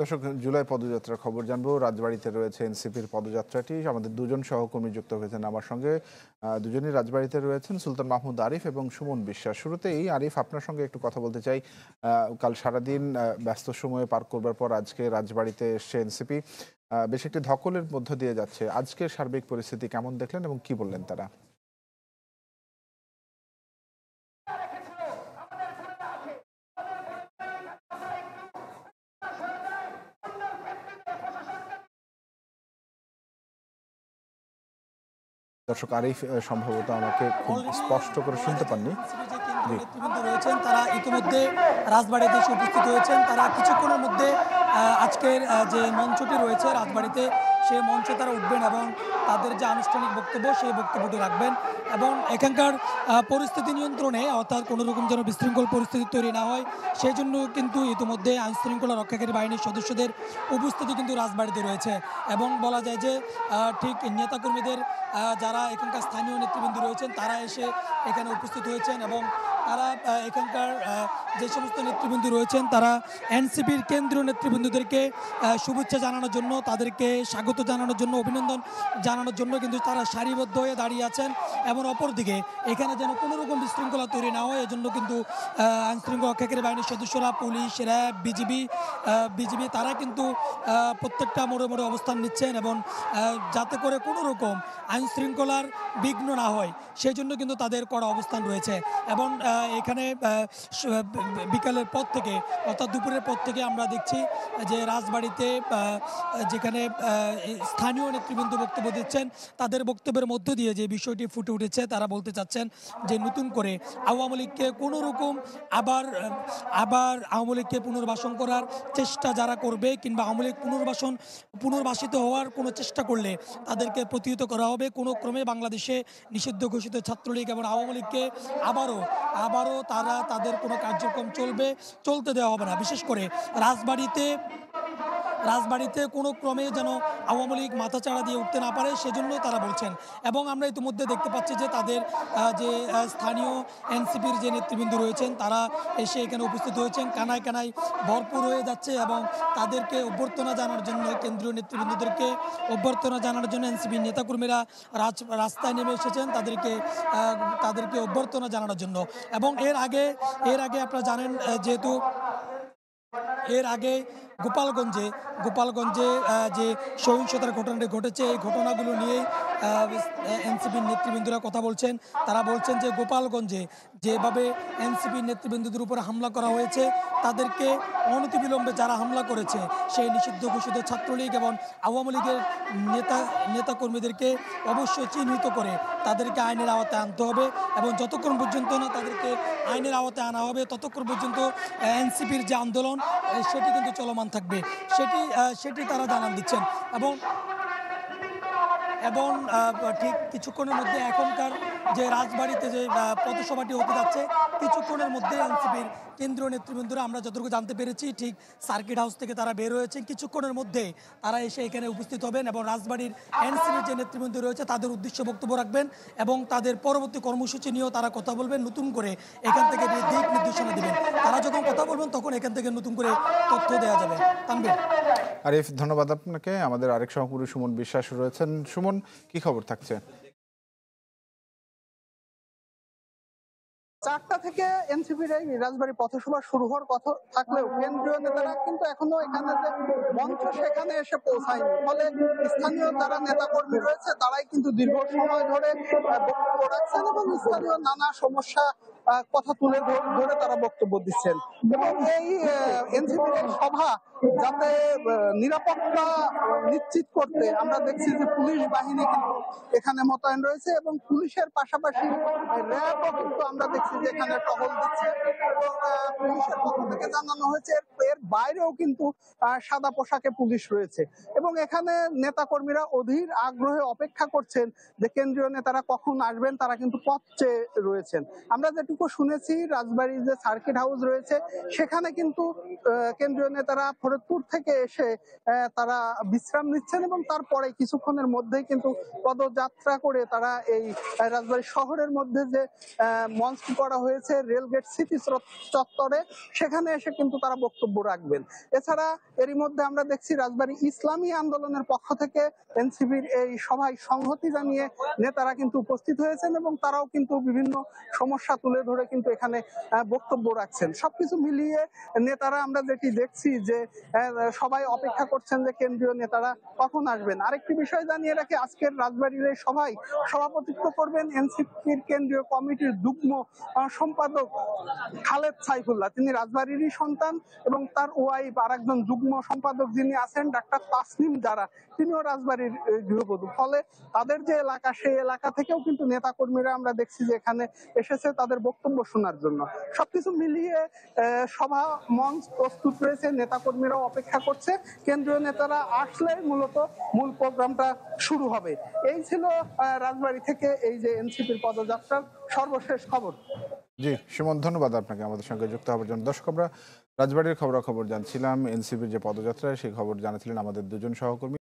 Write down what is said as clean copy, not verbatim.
দর্শক, জুলাই পদযাত্রার খবর জানবো। রাজবাড়ীতে রয়েছে এনসিপির পদযাত্রাটি। আমাদের দুজন সহকর্মী যুক্ত হয়েছেন আমার সঙ্গে। দুজনই রাজবাড়ীতে রয়েছেন, সুলতান মাহমুদ আরিফ এবং সুমন বিশ্বাস। শুরুতেই আরিফ, আপনার সঙ্গে একটু কথা বলতে চাই। কাল সারাদিন ব্যস্ত সময়ে পার করবার পর আজকে রাজবাড়ীতে এসছে এনসিপি। বেশ একটি ধকলের মধ্য দিয়ে যাচ্ছে। আজকের সার্বিক পরিস্থিতি কেমন দেখলেন এবং কি বললেন তারা? দর্শক, আরিফ সম্ভবত আমাকে খুব স্পষ্ট করে শুনতে পাননি। জি। নেতৃবৃন্দ রয়েছেন তারা ইতিমধ্যে রাজবাড়িতে এসে উপস্থিত হয়েছেন। তারা কিছুক্ষণের মধ্যে আজকের যে মঞ্চটি রয়েছে রাজবাড়িতে, সেই মঞ্চে তারা উঠবেন এবং তাদের যে আনুষ্ঠানিক বক্তব্য সেই বক্তব্যটি রাখবেন। এবং এখানকার পরিস্থিতি নিয়ন্ত্রণে, অর্থাৎ কোনো রকম যেন বিশৃঙ্খল পরিস্থিতি তৈরি না হয়, সেই জন্য কিন্তু ইতিমধ্যে আইনশৃঙ্খলা রক্ষাকারী বাহিনীর সদস্যদের উপস্থিতি কিন্তু রাজবাড়িতে রয়েছে। এবং বলা যায় যে ঠিক নেতাকর্মীদের যারা এখানকার স্থানীয় নেতৃবৃন্দ রয়েছেন তারা এসে এখানে উপস্থিত হয়েছেন এবং তারা এখানকার যে সমস্ত নেতৃবৃন্দ রয়েছেন তারা এনসিপির কেন্দ্রীয় নেতৃবৃন্দদেরকে শুভেচ্ছা জানানোর জন্য, তাদেরকে স্বাগত জানানোর জন্য, অভিনন্দন জানানোর জন্য কিন্তু তারা সারিবদ্ধ হয়ে দাঁড়িয়ে আছেন। এবং অপরদিকে এখানে যেন কোনো রকম বিশৃঙ্খলা তৈরি না হয় এজন্য কিন্তু আইনশৃঙ্খলা রক্ষাকারী বাহিনীর সদস্যরা, পুলিশ, র্যাব, বিজিবি তারা কিন্তু প্রত্যেকটা মোড়ে মোড়ে অবস্থান নিচ্ছেন এবং যাতে করে কোনো রকম আইনশৃঙ্খলার বিঘ্ন না হয় সেই জন্য কিন্তু তাদের কড়া অবস্থান রয়েছে। এবং এখানে বিকালের পর থেকে, অর্থাৎ দুপুরের পর থেকে আমরা দেখছি যে রাজবাড়িতে যেখানে স্থানীয় নেতৃবৃন্দ বক্তব্য দিচ্ছেন, তাদের বক্তব্যের মধ্য দিয়ে যে বিষয়টি ফুটে উঠেছে, তারা বলতে চাচ্ছেন যে নতুন করে আওয়ামী লীগকে কোনো রকম আবার আওয়ামী লীগকে পুনর্বাসন করার চেষ্টা যারা করবে কিংবা আওয়ামী লীগ পুনর্বাসিত হওয়ার কোনো চেষ্টা করলে তাদেরকে প্রতিহত করা হবে। কোনো ক্রমে বাংলাদেশে নিষিদ্ধ ঘোষিত ছাত্রলীগ এবং আওয়ামী লীগকে আবারও তারা তাদের কোনো কার্যক্রম চলতে দেওয়া হবে না। বিশেষ করে রাজবাড়িতে কোনো ক্রমে যেন আওয়ামী লীগ মাথাচাড়া দিয়ে উঠতে না পারে সেজন্য তারা বলছেন। এবং আমরা ইতিমধ্যে দেখতে পাচ্ছি যে তাদের যে স্থানীয় এনসিপির যে নেতৃবৃন্দ রয়েছেন তারা এসে এখানে উপস্থিত হয়েছেন, কানায় কানায় ভরপুর হয়ে যাচ্ছে এবং তাদেরকে অভ্যর্থনা জানানোর জন্য, কেন্দ্রীয় নেতৃবৃন্দদেরকে অভ্যর্থনা জানানোর জন্য এনসিপির নেতাকর্মীরা রাস্তায় নেমে এসেছেন তাদেরকে অভ্যর্থনা জানানোর জন্য। এবং এর আগে আপনারা জানেন যেহেতু এর আগে গোপালগঞ্জে যে সহিংসতার ঘটনাটি ঘটেছে, এই ঘটনাগুলো নিয়েই এনসিপির নেতৃবৃন্দরা কথা বলছেন। তারা বলছেন যে গোপালগঞ্জে যেভাবে এনসিপির নেতৃবৃন্দদের উপরে হামলা করা হয়েছে, তাদেরকে অনতিবিলম্বে যারা হামলা করেছে সেই নিষিদ্ধ ঘোষিত ছাত্রলীগ এবং আওয়ামী লীগের নেতাকর্মীদেরকে অবশ্যই চিহ্নিত করে তাদেরকে আইনের আওতায় আনতে হবে এবং যতক্ষণ পর্যন্ত না তাদেরকে আইনের আওতায় আনা হবে ততক্ষণ পর্যন্ত এনসিপির যে আন্দোলন সেটি কিন্তু চলমান থাকবে, সেটি তারা জানান দিচ্ছেন। এবং ঠিক কিছুক্ষণের মধ্যে এখনকার যে রাজবাড়িতে যে পথসভাটি হতে যাচ্ছে, কিছুক্ষণের মধ্যে এনসিপির কেন্দ্রীয় নেতৃবৃন্দরা, আমরা যতটুকু জানতে পেরেছি, ঠিক সার্কিট হাউস থেকে তারা বের হয়েছেন। কিছুক্ষণের মধ্যে তারা এসে এখানে উপস্থিত হবেন এবং রাজবাড়ির এনসিপির যে নেতৃবৃন্দ রয়েছে তাদের উদ্দেশ্যে বক্তব্য রাখবেন এবং তাদের পরবর্তী কর্মসূচি নিয়েও তারা কথা বলবেন, নতুন করে এখান থেকে দিক নির্দেশনা দেবেন। তারা যখন কথা বলবেন তখন এখান থেকে নতুন করে তথ্য দেওয়া যাবে। তানভীর। আরিফ, ধন্যবাদ আপনাকে। আমাদের আরেক সহকর্মী সুমন বিশ্বাস রয়েছেন। সুমন, কি খবর থাকছে? 4টা থেকে এনসিপির এই রাজবাড়ী পথসভা শুরু হওয়ার কথা থাকলেও কেন্দ্রীয় নেতারা কিন্তু এখনো এখানে যে মঞ্চ সেখানে এসে পৌঁছায়নি। ফলে স্থানীয় যারা নেতা কর্মী রয়েছে তারাই কিন্তু দীর্ঘ সময় ধরে বক্তব্য রাখছেন এবং স্থানীয় নানা সমস্যা কথা তুলে ধরে তারা বক্তব্য দিচ্ছেন। এবং এই এনসিপির এই সভা যাতে নিরাপত্তা নিশ্চিত করতে আমরা দেখছি যে পুলিশ বাহিনী কিন্তু এখানে মোতায়েন রয়েছে এবং পুলিশের পাশাপাশি র্যাবও কিন্তু আমরা দেখছি যে এখানে টহল দিচ্ছে এবং পুলিশের পক্ষ থেকে জানানো হয়েছে এর বাইরেও কিন্তু সাদা পোশাকে পুলিশ রয়েছে এবং এখানে নেতা কর্মীরা অধীর আগ্রহে অপেক্ষা করছেন যে কেন্দ্রীয় নেতারা কখন আসবেন। তারা কিন্তু পথ চেয়ে রয়েছেন। আমরা যেটুকু শুনেছি রাজবাড়ির যে সার্কিট হাউস রয়েছে সেখানে কিন্তু কেন্দ্রীয় নেতারা ফরিদপুর থেকে এসে তারা বিশ্রাম নিচ্ছেন এবং তারপরে কিছুক্ষণের মধ্যেই কিন্তু পদযাত্রা করে তারা এই রাজবাড়ী শহরের মধ্যে যে মঞ্চ করা হয়েছে হয়েছে রেলগেট স্মৃতি চত্বরে, সেখানে এসে কিন্তু তারা বক্তব্য রাখবেন। এছাড়া এরই মধ্যে আমরা দেখছি রাজবাড়ী ইসলামী আন্দোলনের পক্ষ থেকে এনসিপির এই সভায় সংহতি জানিয়ে নেতারা কিন্তু উপস্থিত হয়েছেন এবং তারাও কিন্তু বিভিন্ন সমস্যা তুলে ধরে কিন্তু এখানে বক্তব্য রাখছেন। সবকিছু মিলিয়ে নেতারা আমরা যেটি দেখছি যে সবাই অপেক্ষা করছেন যে কেন্দ্রীয় নেতারা কখন আসবেন। আরেকটি বিষয় জানিয়ে রাখি, আজকের রাজবাড়ির এই সভায় সভাপতিত্ব করবেন এনসিপির কেন্দ্রীয় কমিটির যুগ্ম সম্পাদক খালেদ সাইফুল্লাহ। তিনি রাজবাড়িরই সন্তান এবং তার ওয়াইফ আর একজন যুগ্ম সম্পাদক যিনি আছেন ডাক্তার তাসনিম যারা, তিনিও রাজবাড়ির গৃহবধূ। ফলে তাদের যে এলাকা সেই এলাকা থেকেও কিন্তু নেতা কর্মীরা আমরা দেখছি যে এখানে এসেছে তাদের বক্তব্য শোনার জন্য। সবকিছু মিলিয়ে সভা মঞ্চ প্রস্তুত রয়েছে, নেতা কর্মীরাও অপেক্ষা করছে, কেন্দ্রীয় নেতারা আসলে মূলত মূল প্রোগ্রামটা শুরু হবে। এই ছিল রাজবাড়ী থেকে এই যে এনসিপির পদযাত্রার সর্বশেষ খবর। জি সুমন, ধন্যবাদ আপনাকে আমাদের সঙ্গে যুক্ত হওয়ার জন্য। দর্শক, আমরা রাজবাড়ির খবরাখবর জানছিলাম, এনসিপির যে পদযাত্রা সেই খবর জানাছিলেন আমাদের দুজন সহকর্মী।